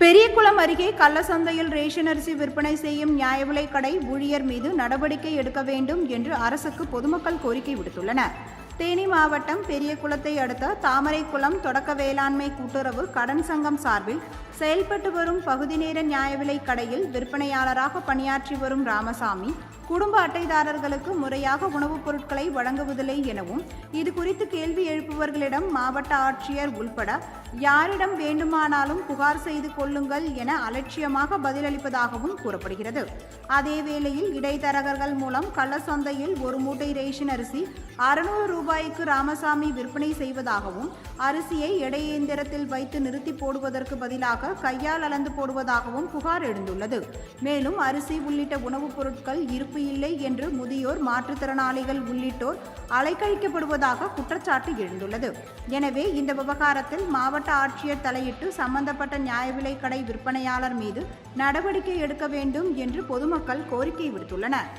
பெரியகுளம் அருகே கள்ளசந்தையில் ரேஷன் அரிசி விற்பனை செய்யும் நியாய விலைக் கடை ஊழியர் மீது நடவடிக்கை எடுக்க வேண்டும் என்று அரசுக்கு பொதுமக்கள் கோரிக்கை விடுத்துள்ளனர். தேனி மாவட்டம் பெரியகுளத்தை அடுத்த தாமரைக்குளம் தொடக்க வேளாண்மை கூட்டுறவு கடன் சங்கம் சார்பில் செயல்பட்டு வரும் பகுதி நேர நியாய விலைக் கடையில் விற்பனையாளராக பணியாற்றி வரும் ராமசாமி குடும்ப அட்டைதாரர்களுக்கு முறையாக உணவுப் பொருட்களை வழங்குவதில்லை எனவும் இது குறித்து கேள்வி எழுப்புபவர்களிடம் மாவட்ட ஆட்சியர் உள்பட யாரிடம் வேண்டுமானாலும் புகார் செய்து கொள்ளுங்கள் என அலட்சியமாக பதிலளிப்பதாகவும் கூறப்படுகிறது. அதேவேளையில் இடைத்தரகர்கள் மூலம் கள்ளசந்தையில் ஒரு மூட்டை ரேஷன் அரிசி 600 ரூபாய்க்கு ராமசாமி விற்பனை செய்வதாகவும் அரிசியை எடை இயந்திரத்தில் வைத்து நிறுத்தி போடுவதற்கு பதிலாக கையால் அளந்து போடுவதாகவும் புகார் எழுந்துள்ளது. மேலும் அரிசி உள்ளிட்ட உணவுப் பொருட்கள் இருப்பு இல்லை என்று முதியோர், மாற்றுத்திறனாளிகள் உள்ளிட்டோர் அலைக்கழிக்கப்படுவதாக குற்றச்சாட்டு எழுந்துள்ளது. எனவே இந்த விவகாரத்தில் மாவட்ட ஆட்சியர் தலையிட்டு சம்பந்தப்பட்ட நியாய விலைக் கடை விற்பனையாளர் மீது நடவடிக்கை எடுக்க வேண்டும் என்று பொதுமக்கள் கோரிக்கை விடுத்துள்ளனர்.